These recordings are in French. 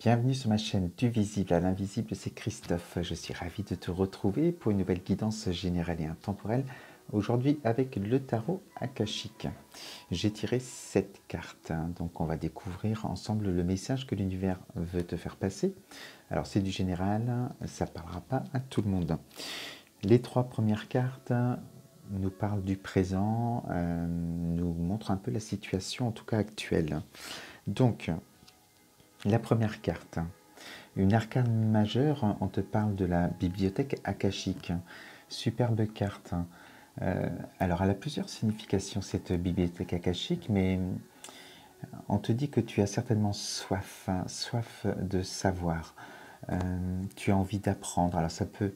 Bienvenue sur ma chaîne Du visible à l'invisible, c'est Christophe. Je suis ravi de te retrouver pour une nouvelle guidance générale et intemporelle. Aujourd'hui avec le tarot akashique. J'ai tiré 7 cartes, donc on va découvrir ensemble le message que l'univers veut te faire passer. Alors c'est du général, ça ne parlera pas à tout le monde. Les 3 premières cartes nous parlent du présent, nous montrent un peu la situation en tout cas actuelle. Donc, la première carte. Une arcane majeure, on te parle de la bibliothèque akashique. Superbe carte. Alors, elle a plusieurs significations, cette bibliothèque akashique, mais on te dit que tu as certainement soif, soif de savoir. Tu as envie d'apprendre. Alors, ça peut,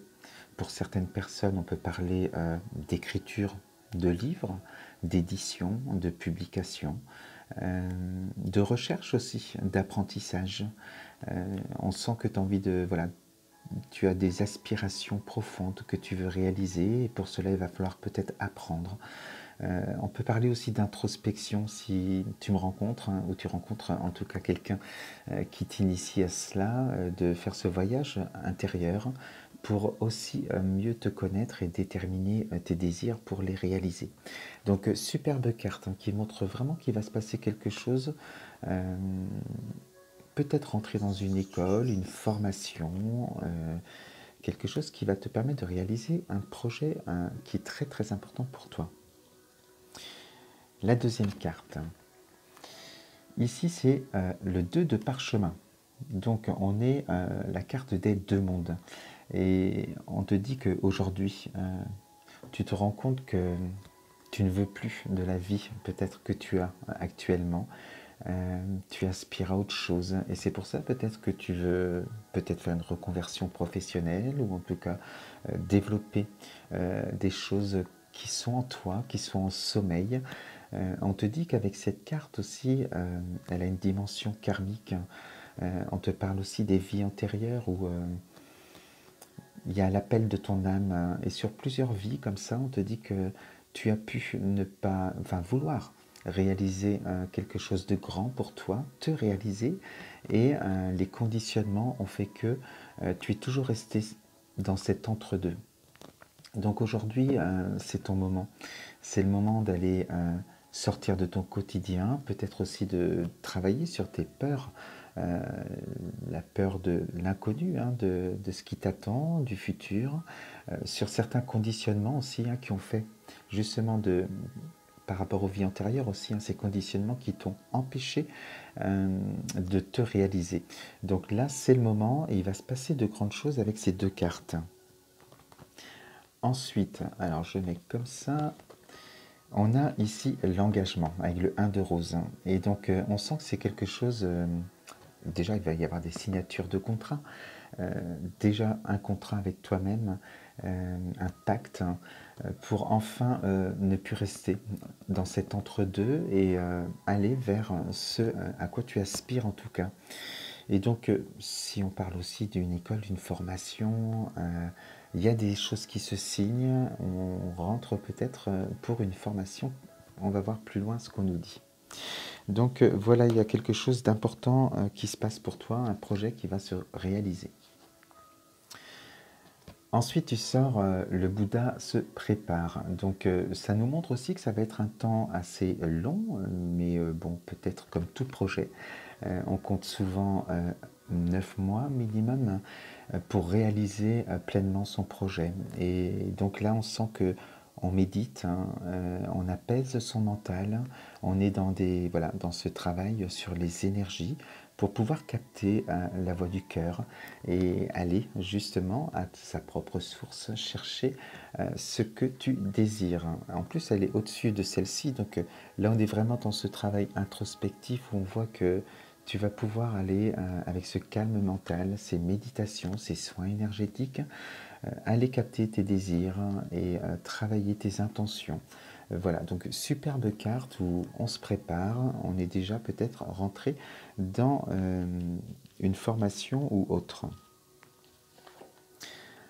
pour certaines personnes, on peut parler d'écriture de livres, d'édition, de publication, de recherche aussi, d'apprentissage. On sent que tu as envie de... Voilà, tu as des aspirations profondes que tu veux réaliser et pour cela il va falloir peut-être apprendre. On peut parler aussi d'introspection si tu me rencontres ou tu rencontres en tout cas quelqu'un qui t'initie à cela, de faire ce voyage intérieur pour aussi mieux te connaître et déterminer tes désirs pour les réaliser. Donc superbe carte qui montre vraiment qu'il va se passer quelque chose. Peut-être rentrer dans une école, une formation, quelque chose qui va te permettre de réaliser un projet qui est très très important pour toi. La deuxième carte. Ici, c'est le 2 de parchemin. Donc, on est la carte des deux mondes. Et on te dit qu'aujourd'hui, tu te rends compte que tu ne veux plus de la vie peut-être que tu as actuellement. Tu aspires à autre chose et c'est pour ça peut-être que tu veux peut-être faire une reconversion professionnelle ou en tout cas développer des choses qui sont en toi, qui sont en sommeil. On te dit qu'avec cette carte aussi, elle a une dimension karmique. On te parle aussi des vies antérieures où il y a l'appel de ton âme et sur plusieurs vies comme ça, on te dit que tu as pu ne pas, enfin vouloir réaliser quelque chose de grand pour toi, te réaliser et les conditionnements ont fait que tu es toujours resté dans cet entre-deux. Donc aujourd'hui, c'est ton moment. C'est le moment d'aller sortir de ton quotidien, peut-être aussi de travailler sur tes peurs, euh, la peur de l'inconnu, de ce qui t'attend, du futur, sur certains conditionnements aussi qui ont fait justement par rapport aux vies antérieures aussi, ces conditionnements qui t'ont empêché de te réaliser. Donc là, c'est le moment et il va se passer de grandes choses avec ces deux cartes. Ensuite, alors je mets comme ça, on a ici l'engagement avec le 1 de rose. Et donc on sent que c'est quelque chose, déjà il va y avoir des signatures de contrats, déjà un contrat avec toi-même, un pacte pour enfin ne plus rester dans cet entre-deux et aller vers ce à quoi tu aspires en tout cas. Et donc, si on parle aussi d'une école, d'une formation, il y a des choses qui se signent, on rentre peut-être pour une formation, on va voir plus loin ce qu'on nous dit. Donc voilà, il y a quelque chose d'important qui se passe pour toi, un projet qui va se réaliser. Ensuite, tu sors, le Bouddha se prépare. Donc ça nous montre aussi que ça va être un temps assez long, mais bon, peut-être comme tout projet, on compte souvent 9 mois minimum pour réaliser pleinement son projet. Et donc là, on sent que on médite, on apaise son mental, on est voilà, dans ce travail sur les énergies pour pouvoir capter la voix du cœur et aller justement à sa propre source chercher ce que tu désires. En plus, elle est au-dessus de celle-ci, donc là, on est vraiment dans ce travail introspectif où on voit que tu vas pouvoir aller avec ce calme mental, ces méditations, ces soins énergétiques, aller capter tes désirs et travailler tes intentions. Voilà, donc superbe carte où on se prépare, on est déjà peut-être rentré dans une formation ou autre.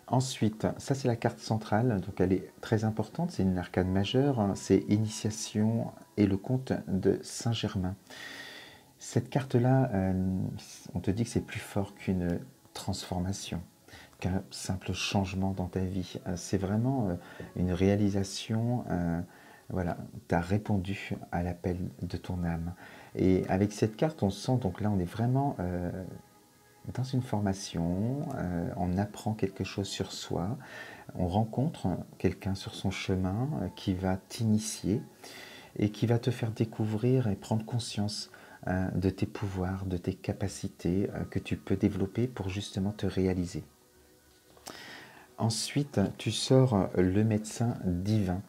Ensuite, ça c'est la carte centrale, donc elle est très importante, c'est une arcane majeure, c'est Initiation et le conte de Saint-Germain. Cette carte-là, on te dit que c'est plus fort qu'une transformation, qu'un simple changement dans ta vie. C'est vraiment une réalisation. Voilà, tu as répondu à l'appel de ton âme. Et avec cette carte, on sent, donc là, on est vraiment dans une formation, on apprend quelque chose sur soi, on rencontre quelqu'un sur son chemin qui va t'initier et qui va te faire découvrir et prendre conscience de tes pouvoirs, de tes capacités que tu peux développer pour justement te réaliser. Ensuite, tu sors le médecin divin.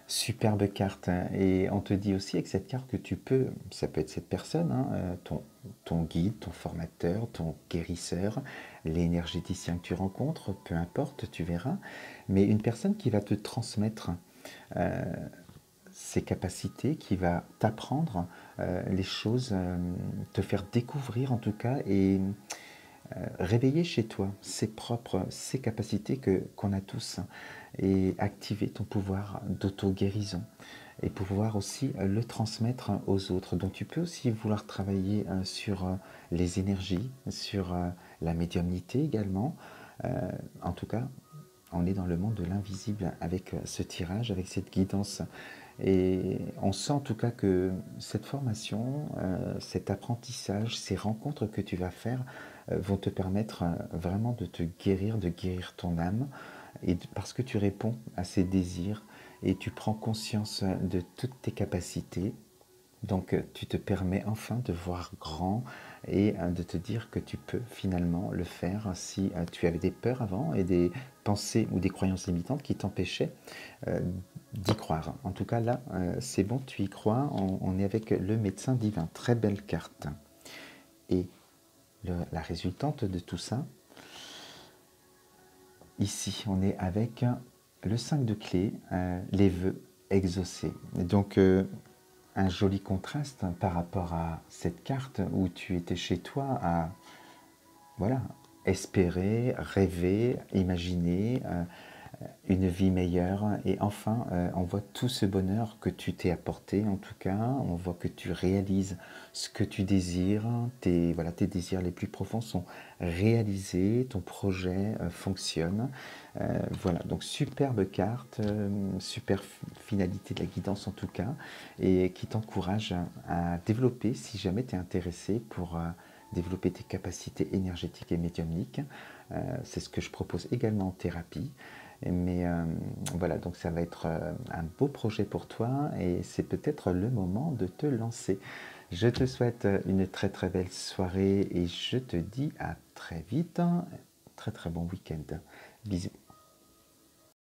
Superbe carte. Et on te dit aussi avec cette carte que tu peux, ça peut être cette personne, hein, ton guide, ton formateur, ton guérisseur, l'énergéticien que tu rencontres, peu importe, tu verras, mais une personne qui va te transmettre ses capacités, qui va t'apprendre les choses, te faire découvrir en tout cas, et réveiller chez toi ses capacités qu'on a tous, et activer ton pouvoir d'auto-guérison et pouvoir aussi le transmettre aux autres. Donc tu peux aussi vouloir travailler sur les énergies, sur la médiumnité également. En tout cas, on est dans le monde de l'invisible avec ce tirage, avec cette guidance. Et on sent en tout cas que cette formation, cet apprentissage, ces rencontres que tu vas faire vont te permettre vraiment de te guérir, de guérir ton âme, et parce que tu réponds à ces désirs et tu prends conscience de toutes tes capacités. Donc tu te permets enfin de voir grand et de te dire que tu peux finalement le faire si tu avais des peurs avant et des pensées ou des croyances limitantes qui t'empêchaient d'y croire. En tout cas là, c'est bon, tu y crois, on est avec le médecin divin. Très belle carte. Et la résultante de tout ça, ici on est avec le 5 de clé, les vœux exaucés. Donc un joli contraste par rapport à cette carte où tu étais chez toi à voilà, espérer, rêver, imaginer une vie meilleure. Et enfin, on voit tout ce bonheur que tu t'es apporté, en tout cas. On voit que tu réalises ce que tu désires. Voilà, tes désirs les plus profonds sont réalisés. Ton projet fonctionne. Voilà, donc superbe carte, super finalité de la guidance en tout cas, et qui t'encourage à développer, si jamais tu es intéressé pour développer tes capacités énergétiques et médiumniques. C'est ce que je propose également en thérapie. Mais voilà, donc ça va être un beau projet pour toi et c'est peut-être le moment de te lancer. Je te souhaite une très très belle soirée et je te dis à très vite. Très très bon week-end. Bisous.